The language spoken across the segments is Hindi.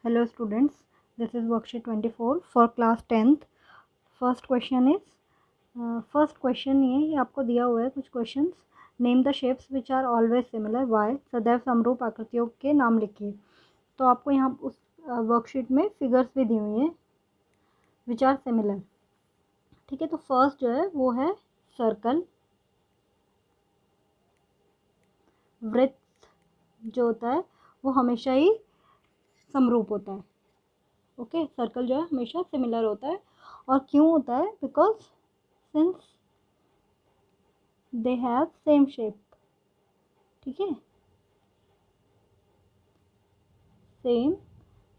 Hello students, this is worksheet 24 for class 10th. First question is first question ये आपको दिया हुआ है कुछ questions. Name the shapes which are always similar. Why. सदैव समरूप आकृतियों के नाम लिखिए. तो आपको यहाँ उस वर्कशीट में फिगर्स भी दी हुई हैं विच आर सिमिलर. ठीक है, तो फर्स्ट जो है वो है सर्कल. वृत्त जो होता है वो हमेशा ही समरूप होता है. ओके, सर्कल जो है हमेशा सिमिलर होता है. और क्यों होता है? Because since they have same shape. ठीक है, सेम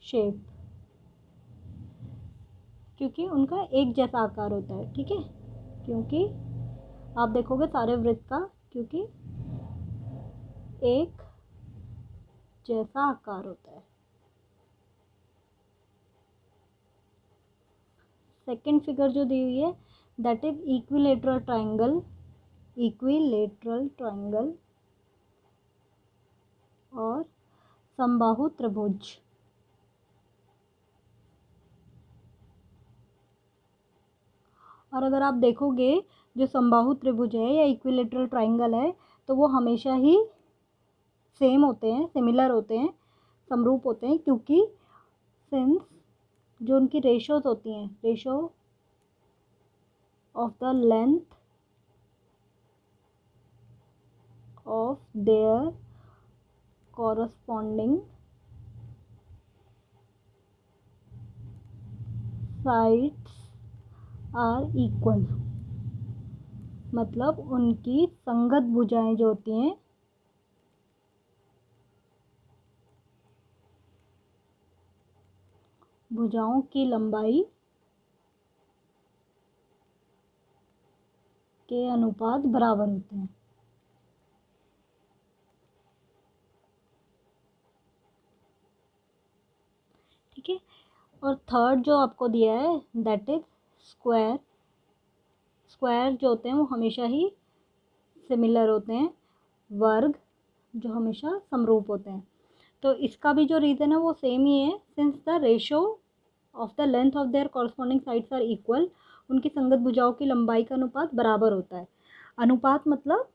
शेप, क्योंकि उनका एक जैसा आकार होता है. ठीक है, क्योंकि आप देखोगे सारे वृत्त का क्योंकि एक जैसा आकार होता है. सेकंड फिगर जो दी हुई है that is equilateral triangle. Equilateral triangle और समबाहु त्रिभुज. और अगर आप देखोगे जो समबाहु त्रिभुज है या इक्विलेटरल ट्रायंगल है तो वो हमेशा ही सेम होते हैं, सिमिलर होते हैं, समरूप होते हैं, क्योंकि सिंस जो उनकी रेशोज होती हैं, ratio of the length of their corresponding sides are equal. मतलब उनकी संगत भुजाएं जो होती हैं भुजाओं की लंबाई के अनुपात बराबर होते हैं. ठीक है, और थर्ड जो आपको दिया है दैट इज स्क्वायर. स्क्वायर जो होते हैं वो हमेशा ही सिमिलर होते हैं. वर्ग जो हमेशा समरूप होते हैं. तो इसका भी जो रीज़न है वो सेम ही है. Since the ratio of the length of their corresponding sides are equal. उनकी संगत भुजाओं की लंबाई का अनुपात बराबर होता है. अनुपात मतलब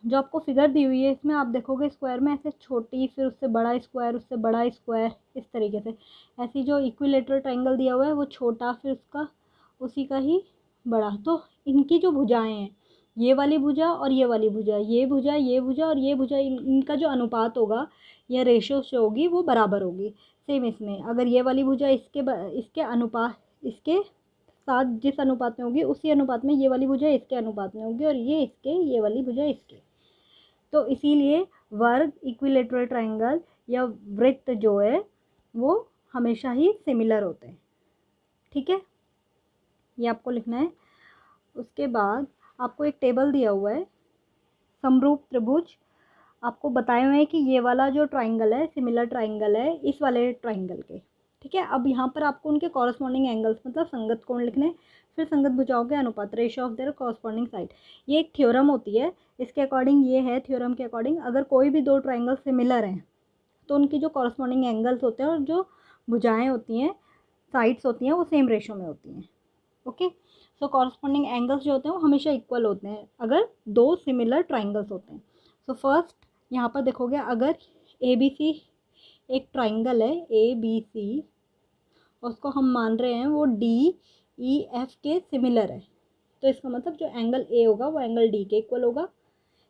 जो आपको फिगर दी हुई है इसमें आप देखोगे स्क्वायर में ऐसे छोटी, फिर उससे बड़ा स्क्वायर, उससे बड़ा स्क्वायर, इस तरीके से. ऐसी जो इक्विलेटरल ट्रायंगल दिया हुआ है वो छोटा, फिर उसका उसी का ही बड़ा. तो इनकी जो भुजाएं हैं, ये वाली भुजा और ये वाली भुजा, ये भुजा, ये भुजा और ये भुजा, इनका जो अनुपात होगा या रेशो से होगी वो बराबर होगी. सेम इसमें अगर ये वाली भुजा इसके अनुपात, इसके साथ जिस अनुपात में होगी उसी अनुपात में ये वाली भुजा इसके अनुपात में होगी और ये इसके, ये वाली भुजा इसके. तो इसीलिए वर्ग, इक्विलेटरल ट्रायंगल या वृत्त जो है वो हमेशा ही सिमिलर होते हैं. ठीक है, ये आपको लिखना है. उसके बाद आपको एक टेबल दिया हुआ है समरूप त्रिभुज. आपको बताए हुए हैं कि ये वाला जो ट्रायंगल है सिमिलर ट्रायंगल है इस वाले ट्रायंगल के. ठीक है, अब यहाँ पर आपको उनके कॉरस्पॉन्डिंग एंगल्स मतलब संगत कोण लिखने, फिर संगत भुजाओं के अनुपात, ratio of their corresponding side. ये एक थ्योरम होती है. इसके अकॉर्डिंग ये है, थ्योरम के अकॉर्डिंग अगर कोई भी दो ट्रायंगल सिमिलर हैं तो उनकी जो कॉरस्पॉन्डिंग एंगल्स होते हैं और जो भुजाएँ होती हैं, साइड्स होती हैं, वो सेम रेशो में होती हैं. ओके, सो कॉरस्पॉन्डिंग एंगल्स जो होते हैं वो हमेशा इक्वल होते हैं अगर दो सिमिलर ट्रायंगल्स होते हैं. सो फर्स्ट यहाँ पर देखोगे अगर ए बी सी एक ट्रायंगल है, ए बी सी, उसको हम मान रहे हैं वो डी ई एफ के सिमिलर है, तो इसका मतलब जो एंगल ए होगा वो एंगल डी के इक्वल होगा.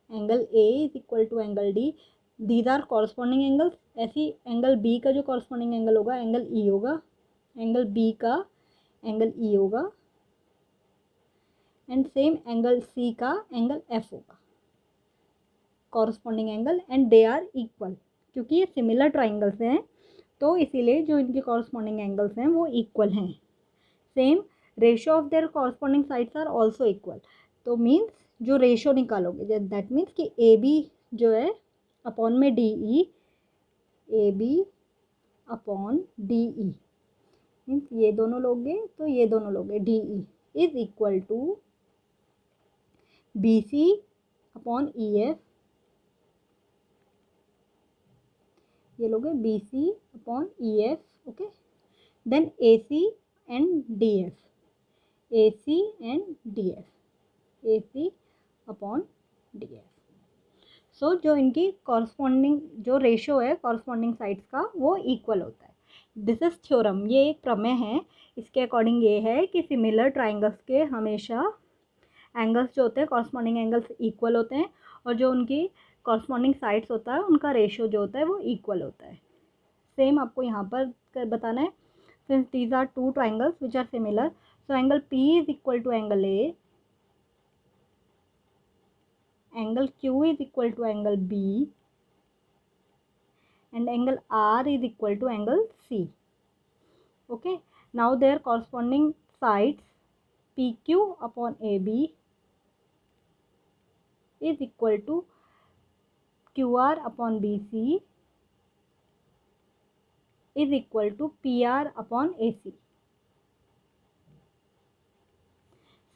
Angle A is equal to angle D. These are corresponding angles. ऐसी एंगल बी का जो कॉरस्पॉन्डिंग एंगल होगा एंगल ई होगा. एंगल बी का एंगल ई होगा एंड सेम एंगल सी का एंगल एफ होगा. Corresponding angle and they are equal. क्योंकि ये सिमिलर ट्राइंगल्स हैं तो इसीलिए जो इनके कॉरस्पॉन्डिंग एंगल्स हैं वो इक्वल हैं. Same ratio of their corresponding sides are also equal. तो मीन्स जो रेशो निकालोगे दैट मीन्स कि ए बी जो है अपॉन में D E, A B upon D E means ये दोनों लोगे तो ये दोनों लोगे, D E is equal to B C upon E F ये लोगे BC upon EF, okay. Then AC and DF, AC and DF, AC upon DF। So जो इनकी कॉरस्पॉन्डिंग जो रेशो है कॉरस्पॉन्डिंग साइड्स का वो इक्वल होता है। दिस इज थ्योरम, ये एक प्रमेय है। इसके अकॉर्डिंग ये है कि सिमिलर ट्राइंगल्स के हमेशा एंगल्स जो होते हैं कॉरस्पॉन्डिंग एंगल्स इक्वल होते हैं, और जो उनकी कॉरस्पॉन्डिंग साइड्स होता है उनका रेशो जो होता है वो इक्वल होता है। सेम आपको यहाँ पर बताना है। Since these are two triangles which are similar, so angle P is equal to angle A, angle Q is equal to angle B, and angle R is equal to angle C. Okay, now their corresponding sides PQ upon AB is equal to QR upon BC is equal to PR upon AC.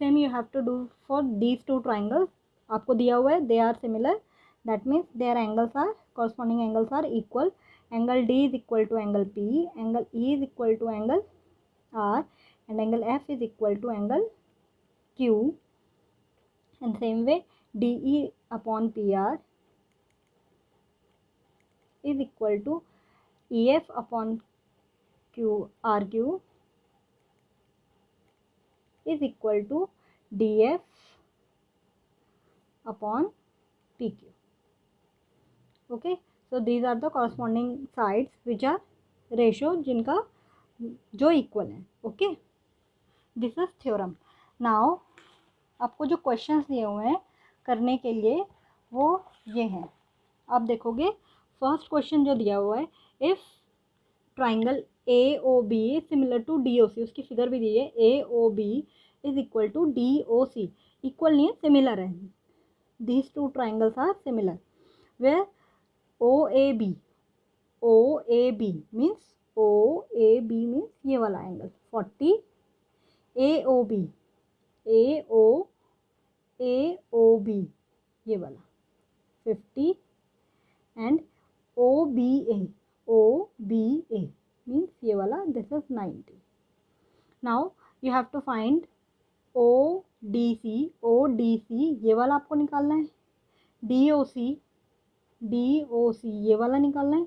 Same you have to do for these two triangles. आपको दिया हुआ है they are similar, that means their angles are corresponding angles are equal. Angle D is equal to angle P, angle E is equal to angle R, and angle F is equal to angle Q. And same way DE upon PR is equal to EF upon RQ is equal to DF upon PQ. Okay, so these are the corresponding sides which are ratio जिनका जो इक्वल है. Okay, this is theorem. Now आपको जो क्वेश्चंस दिए हुए हैं करने के लिए वो ये हैं. आप देखोगे फर्स्ट क्वेश्चन जो दिया हुआ है, if triangle AOB similar to DOC, उसकी फिगर भी दी है, AOB is equal to DOC. Equal नहीं है, सिमिलर है. These two triangles are similar. Where OAB means ये वाला एंगल 40, AOB ये वाला 50, एंड OBA मीन्स ये वाला this is 90. Now you have to find ODC ये वाला आपको निकालना है, DOC ये वाला निकालना है,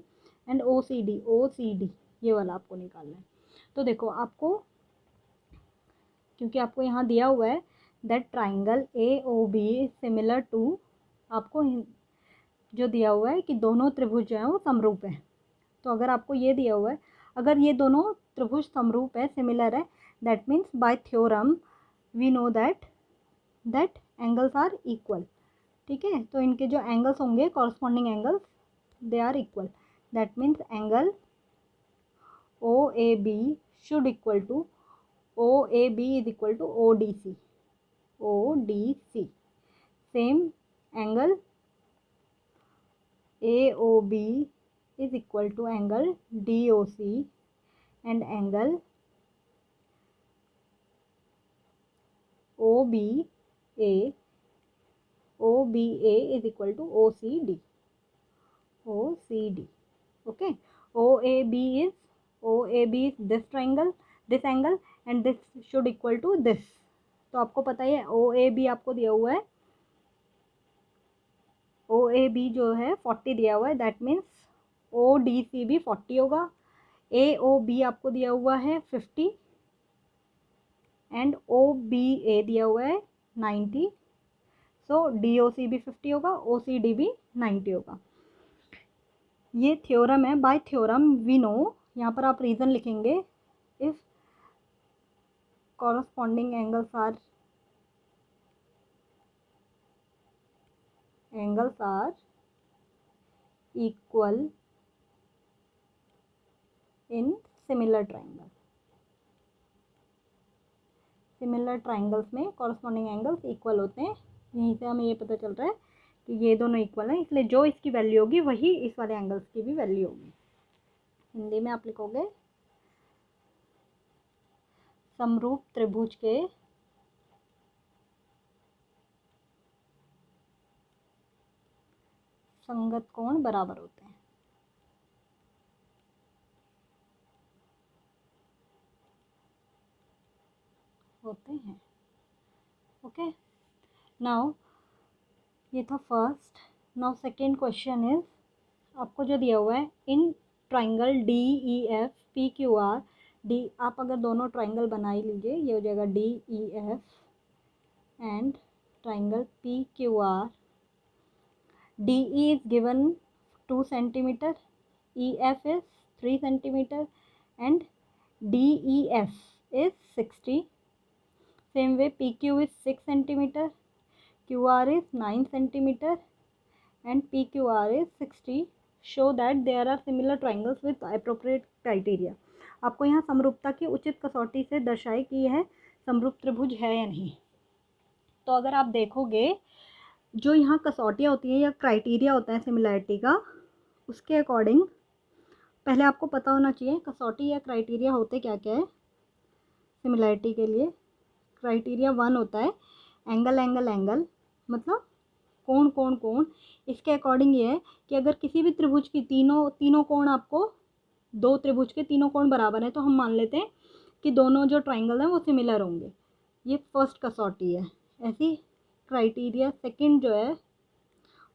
एंड OCD ये वाला आपको निकालना है. तो देखो आपको, क्योंकि आपको यहाँ दिया हुआ है that triangle AOB similar to, आपको जो दिया हुआ है कि दोनों त्रिभुज जो हैं वो समरूप हैं. तो अगर आपको ये दिया हुआ है, अगर ये दोनों त्रिभुज समरूप है, सिमिलर है, that means by theorem we know that angles are equal. ठीक है, तो इनके जो एंगल्स होंगे corresponding angles they are equal. That means angle OAB should equal to OAB is equal to ODC. Same angle AOB is equal to angle DOC, and angle OBA is equal to OCD. Okay, OAB is this triangle, this angle, and this should equal to this. तो आपको पता है OAB आपको दिया हुआ है, OAB जो है 40 दिया हुआ है, दैट मीन्स ODC भी 40 होगा. AOB आपको दिया हुआ है 50, एंड OBA दिया हुआ है 90. सो DOC भी 50 होगा, OCD भी 90 होगा. ये थ्योरम है. बाय थ्योरम वी नो, यहाँ पर आप रीज़न लिखेंगे, if corresponding angles are equal in similar triangles में कॉरस्पॉन्डिंग एंगल्स इक्वल होते हैं. यहीं से हमें ये पता चल रहा है कि ये दोनों इक्वल हैं, इसलिए जो इसकी वैल्यू होगी वही इस वाले एंगल्स की भी वैल्यू होगी. हिंदी में आप लिखोगे समरूप त्रिभुज के संगत कोण बराबर होते हैं. होते हैं। ओके, नाउ ये था first. Now second question is, आपको जो दिया हुआ है in triangle D E F P Q R D, आप अगर दोनों ट्राइंगल बना ही लीजिए, ये हो जाएगा D E F and triangle P Q are. D E is given 2 centimeter, E F is 3 centimeter and D E F is 60. Same way PQ is 6 centimeter, QR is 9 centimeter and PQR is 60. Show that there are similar triangles with appropriate criteria. आपको यहाँ समरूपता की उचित कसौटी से दर्शाए कि यह समरूप त्रिभुज है या नहीं। तो अगर आप देखोगे जो यहाँ कसौटियाँ होती हैं या क्राइटेरिया होता है सिमिलैरिटी का, उसके अकॉर्डिंग पहले आपको पता होना चाहिए कसौटी या क्राइटेरिया होते क्या क्या है सिमिलैरिटी के लिए। क्राइटेरिया 1 होता है एंगल एंगल एंगल, मतलब कोण कोण कोण। इसके अकॉर्डिंग ये है कि अगर किसी भी त्रिभुज की तीनों कोण, आपको 2 त्रिभुज के तीनों कोण बराबर हैं, तो हम मान लेते हैं कि दोनों जो ट्राइंगल हैं वो सिमिलर होंगे। ये फर्स्ट कसौटी है। ऐसी क्राइटेरिया सेकंड जो है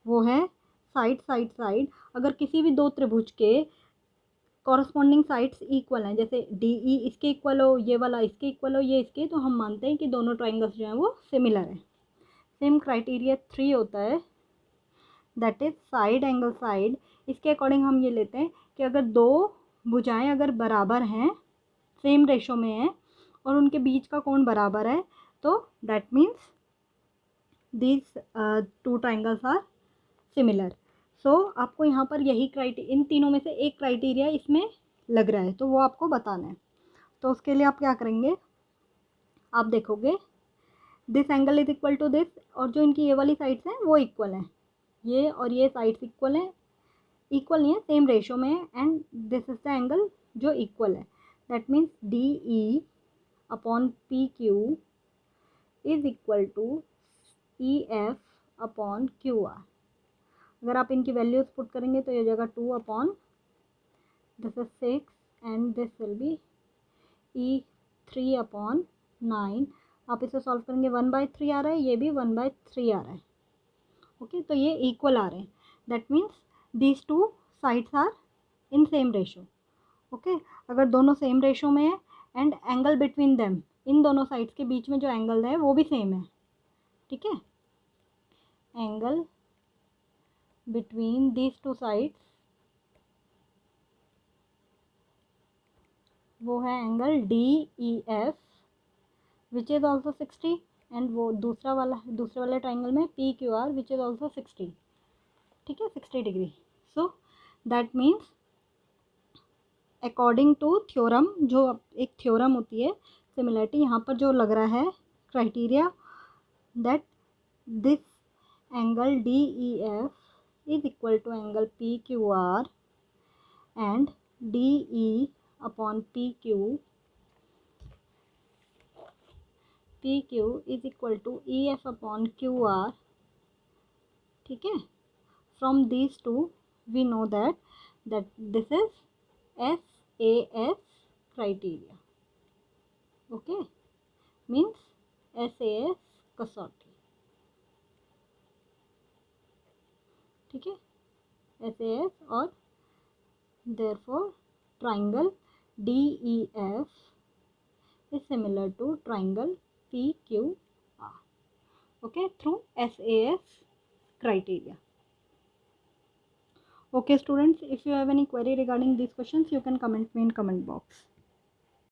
वो है साइड साइड साइड। अगर किसी भी 2 त्रिभुज के कॉरस्पॉन्डिंग साइड्स इक्वल हैं, जैसे डी ई इसके इक्वल हो, ये वाला इसके इक्वल हो, ये इसके, तो हम मानते हैं कि दोनों ट्राइंगल्स जो हैं वो सिमिलर हैं। सेम क्राइटेरिया 3 होता है, that is side angle side. इसके अकॉर्डिंग हम ये लेते हैं कि अगर 2 भुजाएं अगर बराबर हैं, सेम रेशो में हैं और उनके बीच का कोण बराबर है, तो that means these 2 triangles are similar. So आपको यहाँ पर यही इन तीनों में से एक क्राइटेरिया इसमें लग रहा है, तो वो आपको बताना है। तो उसके लिए आप क्या करेंगे, आप देखोगे this angle is equal to this, और जो इनकी ये वाली साइड्स हैं वो इक्वल हैं, ये और ये साइड्स इक्वल हैं, इक्वल नहीं है, सेम रेशो में है, and this is the angle जो इक्वल है। That means D E upon P Q is equal to E F upon Q R. अगर आप इनकी वैल्यूज पुट करेंगे तो ये हो जाएगा 2 upon this is 6 and this will be E 3 upon 9। आप इसे सॉल्व करेंगे 1/3 आ रहा है, ये भी 1/3 आ रहा है। ओके, तो ये इक्वल आ रहे हैं। That means these 2 sides are in same ratio. Okay, अगर दोनों सेम रेशो में है एंड एंगल बिटवीन देम, इन दोनों साइड्स के बीच में जो एंगल है वो भी सेम है, ठीक है। एंगल between these 2 sides वो है angle D E F which is also 60, and वो दूसरे वाले ट्राइंगल में P Q R which is also 60, ठीक है, 60 degree. So that means according to theorem, जो एक थ्योरम होती है सिमिलरिटी, यहाँ पर जो लग रहा है criteria, that this angle D E F is equal to angle PQR and DE upon PQ is equal to EF upon QR, ठीक है। From these two we know that this is SAS criteria, okay, means SAS कसौटी, ठीक है, SAS, और therefore triangle DEF is similar to triangle PQR, okay, through SAS criteria. Okay students, if you have any query regarding these questions, you can comment me in comment box.